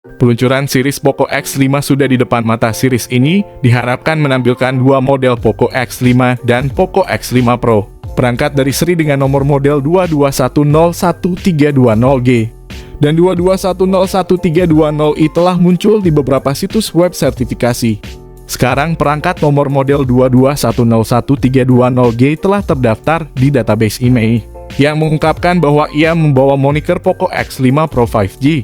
Peluncuran series Poco X5 sudah di depan mata. Series ini diharapkan menampilkan dua model Poco X5 dan Poco X5 Pro. Berangkat dari seri dengan nomor model 221011320G dan 221011320i telah muncul di beberapa situs web sertifikasi. Sekarang perangkat nomor model 221011320G telah terdaftar di database IMEI yang mengungkapkan bahwa ia membawa moniker Poco X5 Pro 5G.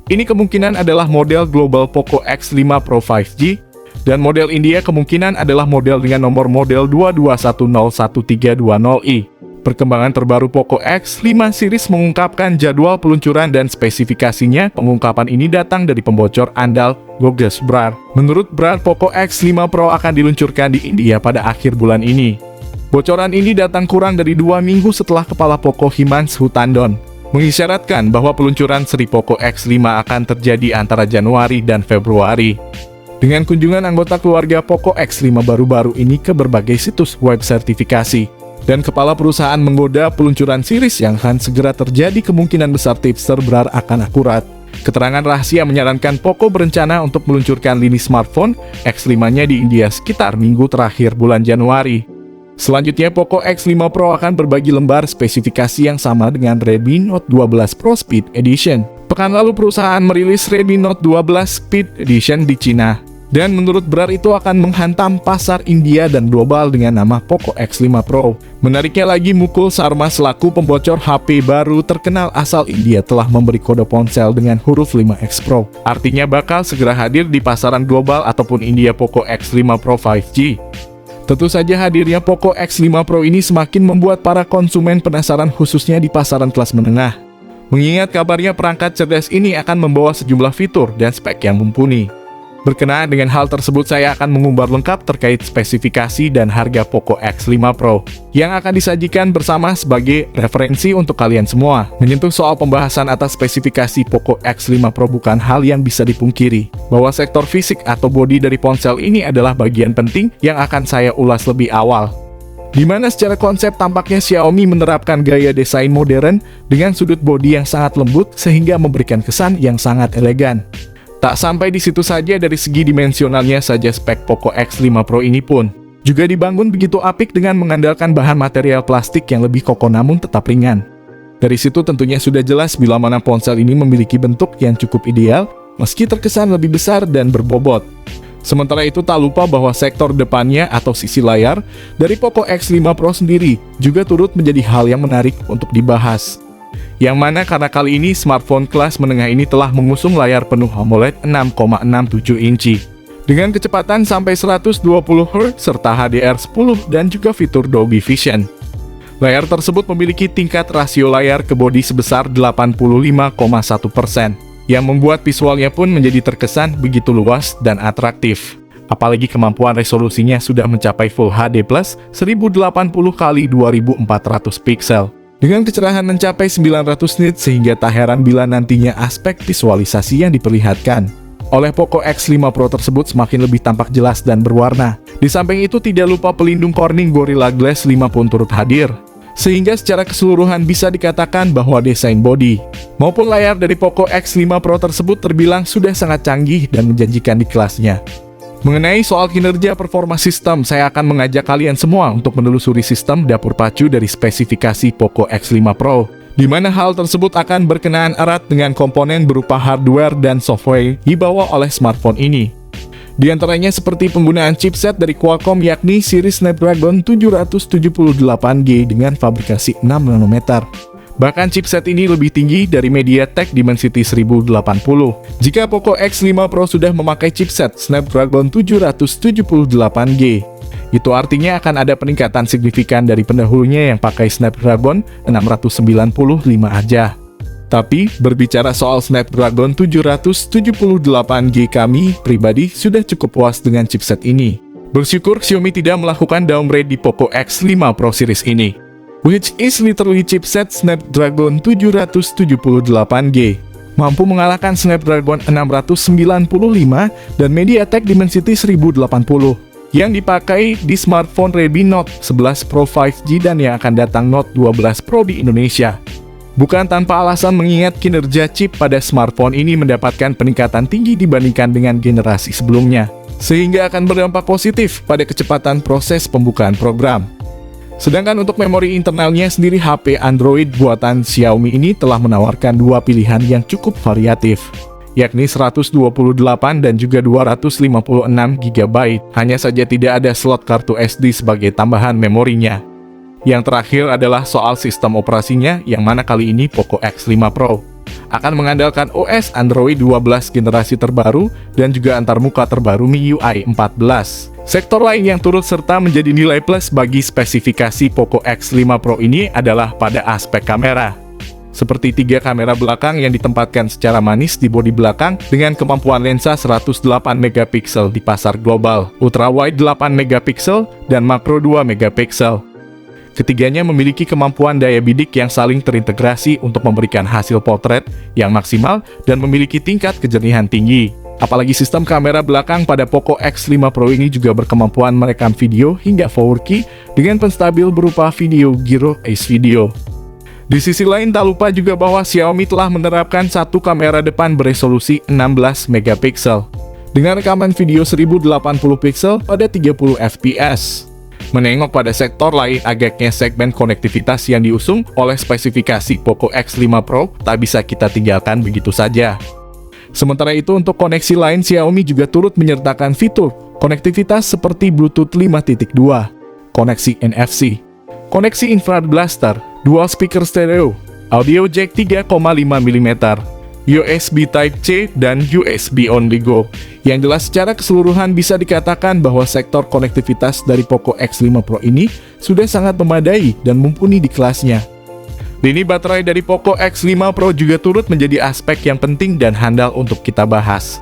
Ini kemungkinan adalah model global Poco X5 Pro 5G, dan model India kemungkinan adalah model dengan nomor model 221011320i. Perkembangan terbaru Poco X5 series mengungkapkan jadwal peluncuran dan spesifikasinya. Pengungkapan ini datang dari pembocor andal Google Brar. Menurut Brar, Poco X5 Pro akan diluncurkan di India pada akhir bulan ini. Bocoran ini datang kurang dari 2 minggu setelah kepala Poco Himanshu Tandon mengisyaratkan bahwa peluncuran seri Poco X5 akan terjadi antara Januari dan Februari. Dengan kunjungan anggota keluarga Poco X5 baru-baru ini ke berbagai situs web sertifikasi, dan kepala perusahaan menggoda peluncuran series yang akan segera terjadi, kemungkinan besar tipster Brar akan akurat. Keterangan rahasia menyarankan Poco berencana untuk meluncurkan lini smartphone X5-nya di India sekitar minggu terakhir bulan Januari. Selanjutnya, Poco X5 Pro akan berbagi lembar spesifikasi yang sama dengan Redmi Note 12 Pro Speed Edition. Pekan lalu perusahaan merilis Redmi Note 12 Speed Edition di Cina, dan menurut Brar itu akan menghantam pasar India dan global dengan nama Poco X5 Pro. Menariknya lagi, Mukul Sharma selaku pembocor HP baru terkenal asal India telah memberi kode ponsel dengan huruf 5X Pro. Artinya bakal segera hadir di pasaran global ataupun India Poco X5 Pro 5G. Tentu saja hadirnya Poco X5 Pro ini semakin membuat para konsumen penasaran, khususnya di pasaran kelas menengah. Mengingat kabarnya perangkat cerdas ini akan membawa sejumlah fitur dan spek yang mumpuni. Berkenaan dengan hal tersebut, saya akan mengumbar lengkap terkait spesifikasi dan harga Poco X5 Pro yang akan disajikan bersama sebagai referensi untuk kalian semua. Menyentuh soal pembahasan atas spesifikasi Poco X5 Pro, bukan hal yang bisa dipungkiri bahwa sektor fisik atau bodi dari ponsel ini adalah bagian penting yang akan saya ulas lebih awal. Di mana secara konsep tampaknya Xiaomi menerapkan gaya desain modern dengan sudut bodi yang sangat lembut sehingga memberikan kesan yang sangat elegan. Tak sampai di situ saja, dari segi dimensionalnya saja spek Poco X5 Pro ini pun juga dibangun begitu apik dengan mengandalkan bahan material plastik yang lebih kokoh namun tetap ringan. Dari situ tentunya sudah jelas bila mana ponsel ini memiliki bentuk yang cukup ideal meski terkesan lebih besar dan berbobot. Sementara itu tak lupa bahwa sektor depannya atau sisi layar dari Poco X5 Pro sendiri juga turut menjadi hal yang menarik untuk dibahas. Yang mana karena kali ini smartphone kelas menengah ini telah mengusung layar penuh AMOLED 6,67 inci dengan kecepatan sampai 120 Hz serta HDR10 dan juga fitur Dolby Vision. Layar tersebut memiliki tingkat rasio layar ke bodi sebesar 85,1%, yang membuat visualnya pun menjadi terkesan begitu luas dan atraktif. Apalagi kemampuan resolusinya sudah mencapai Full HD Plus 1080x2400 pixel. Dengan kecerahan mencapai 900 nits, sehingga tak heran bila nantinya aspek visualisasi yang diperlihatkan oleh Poco X5 Pro tersebut semakin lebih tampak jelas dan berwarna. Di samping itu tidak lupa pelindung Corning Gorilla Glass 5 pun turut hadir, sehingga secara keseluruhan bisa dikatakan bahwa desain bodi maupun layar dari Poco X5 Pro tersebut terbilang sudah sangat canggih dan menjanjikan di kelasnya. Mengenai soal kinerja performa sistem, saya akan mengajak kalian semua untuk menelusuri sistem dapur pacu dari spesifikasi Poco X5 Pro, di mana hal tersebut akan berkenaan erat dengan komponen berupa hardware dan software dibawa oleh smartphone ini. Di antaranya seperti penggunaan chipset dari Qualcomm yakni seri Snapdragon 778G dengan fabrikasi 6 nanometer. Bahkan chipset ini lebih tinggi dari MediaTek Dimensity 1080. Jika Poco X5 Pro sudah memakai chipset Snapdragon 778G, itu artinya akan ada peningkatan signifikan dari pendahulunya yang pakai Snapdragon 695 aja. Tapi, berbicara soal Snapdragon 778G, kami pribadi sudah cukup puas dengan chipset ini. Bersyukur Xiaomi tidak melakukan downgrade di Poco X5 Pro series ini, which is literally chipset Snapdragon 778G, mampu mengalahkan Snapdragon 695 dan MediaTek Dimensity 1080 yang dipakai di smartphone Redmi Note 11 Pro 5G dan yang akan datang Note 12 Pro di Indonesia. Bukan tanpa alasan mengingat kinerja chip pada smartphone ini mendapatkan peningkatan tinggi dibandingkan dengan generasi sebelumnya, sehingga akan berdampak positif pada kecepatan proses pembukaan program. Sedangkan untuk memori internalnya sendiri, HP Android buatan Xiaomi ini telah menawarkan dua pilihan yang cukup variatif, yakni 128 dan juga 256 GB. Hanya saja tidak ada slot kartu SD sebagai tambahan memorinya. Yang terakhir adalah soal sistem operasinya, yang mana kali ini Poco X5 Pro akan mengandalkan OS Android 12 generasi terbaru dan juga antarmuka terbaru MIUI 14. Sektor lain yang turut serta menjadi nilai plus bagi spesifikasi Poco X5 Pro ini adalah pada aspek kamera. Seperti 3 kamera belakang yang ditempatkan secara manis di bodi belakang dengan kemampuan lensa 108 megapiksel di pasar global, ultrawide 8 megapiksel, dan makro 2 megapiksel. Ketiganya memiliki kemampuan daya bidik yang saling terintegrasi untuk memberikan hasil potret yang maksimal dan memiliki tingkat kejernihan tinggi. Apalagi sistem kamera belakang pada Poco X5 Pro ini juga berkemampuan merekam video hingga 4K dengan penstabil berupa video Gyro Ace Video. Di sisi lain, tak lupa juga bahwa Xiaomi telah menerapkan satu kamera depan beresolusi 16 megapiksel dengan rekaman video 1080 pixel pada 30 fps. Menengok pada sektor lain, agaknya segmen konektivitas yang diusung oleh spesifikasi Poco X5 Pro tak bisa kita tinggalkan begitu saja. Sementara itu, untuk koneksi lain, Xiaomi juga turut menyertakan fitur konektivitas seperti Bluetooth 5.2, koneksi NFC, koneksi infrared blaster, dual speaker stereo, audio jack 3,5 mm, USB Type-C, dan USB Only Go. Yang jelas secara keseluruhan bisa dikatakan bahwa sektor konektivitas dari Poco X5 Pro ini sudah sangat memadai dan mumpuni di kelasnya. Lini baterai dari Poco X5 Pro juga turut menjadi aspek yang penting dan handal untuk kita bahas.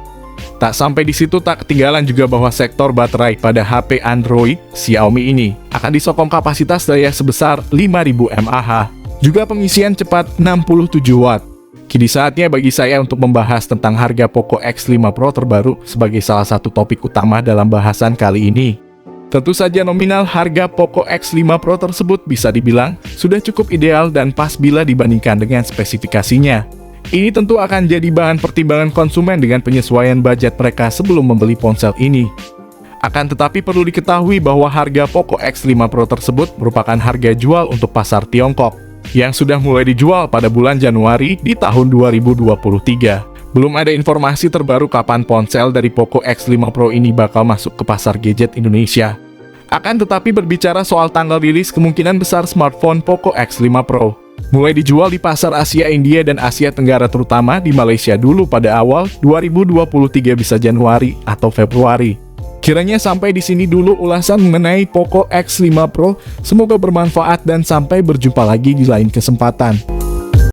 Tak sampai di situ, tak ketinggalan juga bahwa sektor baterai pada HP Android Xiaomi ini akan disokong kapasitas daya sebesar 5000 mAh, juga pengisian cepat 67 Watt. Kini saatnya bagi saya untuk membahas tentang harga Poco X5 Pro terbaru sebagai salah satu topik utama dalam bahasan kali ini. Tentu saja nominal harga Poco X5 Pro tersebut bisa dibilang sudah cukup ideal dan pas bila dibandingkan dengan spesifikasinya. Ini tentu akan jadi bahan pertimbangan konsumen dengan penyesuaian budget mereka sebelum membeli ponsel ini. Akan tetapi perlu diketahui bahwa harga Poco X5 Pro tersebut merupakan harga jual untuk pasar Tiongkok, yang sudah mulai dijual pada bulan Januari di tahun 2023. Belum ada informasi terbaru kapan ponsel dari Poco X5 Pro ini bakal masuk ke pasar gadget Indonesia. Akan tetapi berbicara soal tanggal rilis, kemungkinan besar smartphone Poco X5 Pro mulai dijual di pasar Asia, India, dan Asia Tenggara, terutama di Malaysia dulu pada awal 2023, bisa Januari atau Februari. Kiranya sampai di sini dulu ulasan mengenai Poco X5 Pro. Semoga bermanfaat dan sampai berjumpa lagi di lain kesempatan.